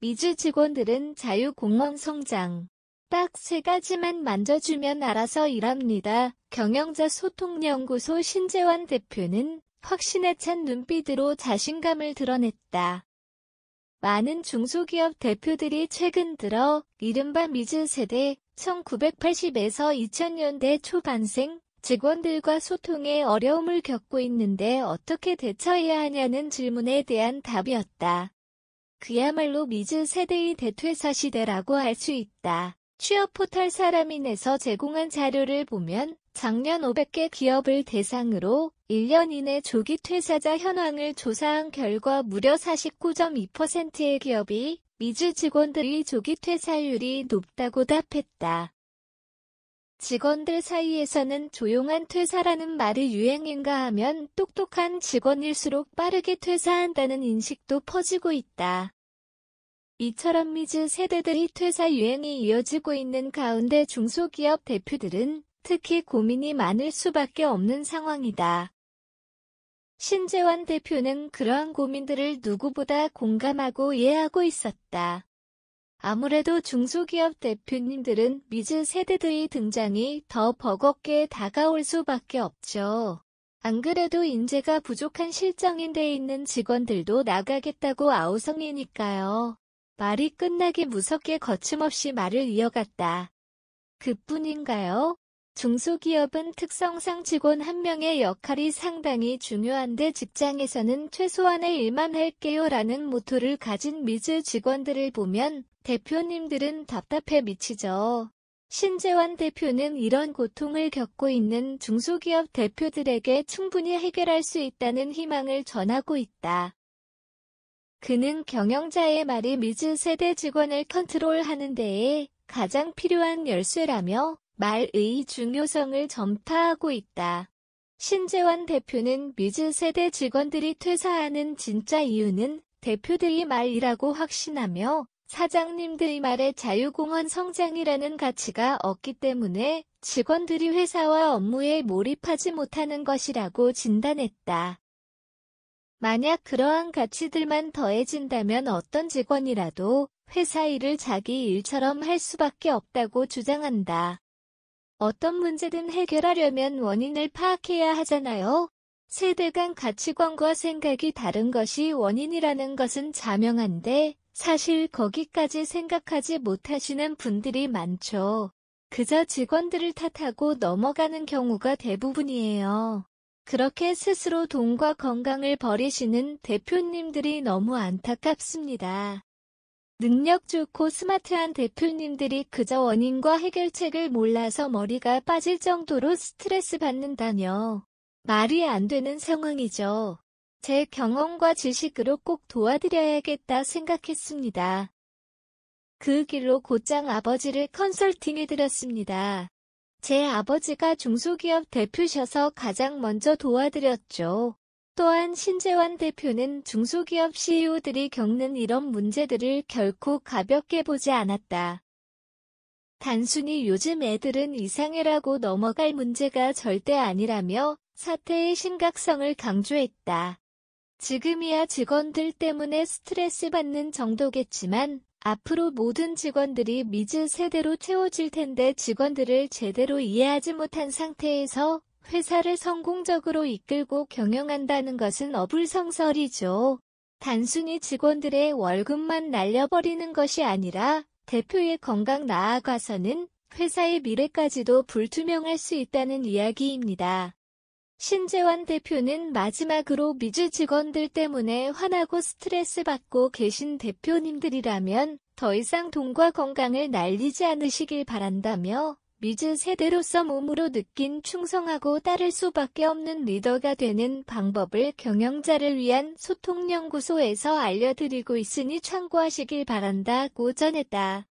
미즈 직원들은 자유공헌 성장. 딱 3가지만 만져주면 알아서 일합니다. 경영자 소통연구소 신재환 대표는 확신에 찬 눈빛으로 자신감을 드러냈다. 많은 중소기업 대표들이 최근 들어 이른바 미즈 세대 1980에서 2000년대 초반생 직원들과 소통에 어려움을 겪고 있는데 어떻게 대처해야 하냐는 질문에 대한 답이었다. 그야말로 미즈 세대의 대퇴사 시대라고 할 수 있다. 취업 포털 사람인에서 제공한 자료를 보면 작년 500개 기업을 대상으로 1년 이내 조기 퇴사자 현황을 조사한 결과 무려 49.2%의 기업이 미즈 직원들의 조기 퇴사율이 높다고 답했다. 직원들 사이에서는 조용한 퇴사라는 말이 유행인가 하면 똑똑한 직원일수록 빠르게 퇴사한다는 인식도 퍼지고 있다. 이처럼 미즈 세대들이 퇴사 유행이 이어지고 있는 가운데 중소기업 대표들은 특히 고민이 많을 수밖에 없는 상황이다. 신재환 대표는 그러한 고민들을 누구보다 공감하고 이해하고 있었다. 아무래도 중소기업 대표님들은 미즈 세대들의 등장이 더 버겁게 다가올 수밖에 없죠. 안 그래도 인재가 부족한 실정인데 있는 직원들도 나가겠다고 아우성이니까요. 말이 끝나기 무섭게 거침없이 말을 이어갔다. 그뿐인가요? 중소기업은 특성상 직원 한 명의 역할이 상당히 중요한데 직장에서는 최소한의 일만 할게요 라는 모토를 가진 미즈 직원들을 보면 대표님들은 답답해 미치죠. 신재환 대표는 이런 고통을 겪고 있는 중소기업 대표들에게 충분히 해결할 수 있다는 희망을 전하고 있다. 그는 경영자의 말이 미즈 세대 직원을 컨트롤하는 데에 가장 필요한 열쇠라며 말의 중요성을 전파하고 있다. 신재환 대표는 미즈 세대 직원들이 퇴사하는 진짜 이유는 대표들의 말이라고 확신하며 사장님들의 말에 자유공헌 성장이라는 가치가 없기 때문에 직원들이 회사와 업무에 몰입하지 못하는 것이라고 진단했다. 만약 그러한 가치들만 더해진다면 어떤 직원이라도 회사 일을 자기 일처럼 할 수밖에 없다고 주장한다. 어떤 문제든 해결하려면 원인을 파악해야 하잖아요. 세대 간 가치관과 생각이 다른 것이 원인이라는 것은 자명한데 사실 거기까지 생각하지 못하시는 분들이 많죠. 그저 직원들을 탓하고 넘어가는 경우가 대부분이에요. 그렇게 스스로 돈과 건강을 버리시는 대표님들이 너무 안타깝습니다. 능력 좋고 스마트한 대표님들이 그저 원인과 해결책을 몰라서 머리가 빠질 정도로 스트레스 받는다뇨. 말이 안 되는 상황이죠. 제 경험과 지식으로 꼭 도와드려야겠다 생각했습니다. 그 길로 곧장 아버지를 컨설팅해드렸습니다. 제 아버지가 중소기업 대표셔서 가장 먼저 도와드렸죠. 또한 신재환 대표는 중소기업 CEO들이 겪는 이런 문제들을 결코 가볍게 보지 않았다. 단순히 요즘 애들은 이상해라고 넘어갈 문제가 절대 아니라며 사태의 심각성을 강조했다. 지금이야 직원들 때문에 스트레스 받는 정도겠지만 앞으로 모든 직원들이 미즈 세대로 채워질 텐데 직원들을 제대로 이해하지 못한 상태에서 회사를 성공적으로 이끌고 경영한다는 것은 어불성설이죠. 단순히 직원들의 월급만 날려버리는 것이 아니라 대표의 건강 나아가서는 회사의 미래까지도 불투명할 수 있다는 이야기입니다. 신재환 대표는 마지막으로 미즈 직원들 때문에 화나고 스트레스 받고 계신 대표님들이라면 더 이상 돈과 건강을 날리지 않으시길 바란다며 미즈 세대로서 몸으로 느낀 충성하고 따를 수밖에 없는 리더가 되는 방법을 경영자를 위한 소통연구소에서 알려드리고 있으니 참고하시길 바란다고 전했다.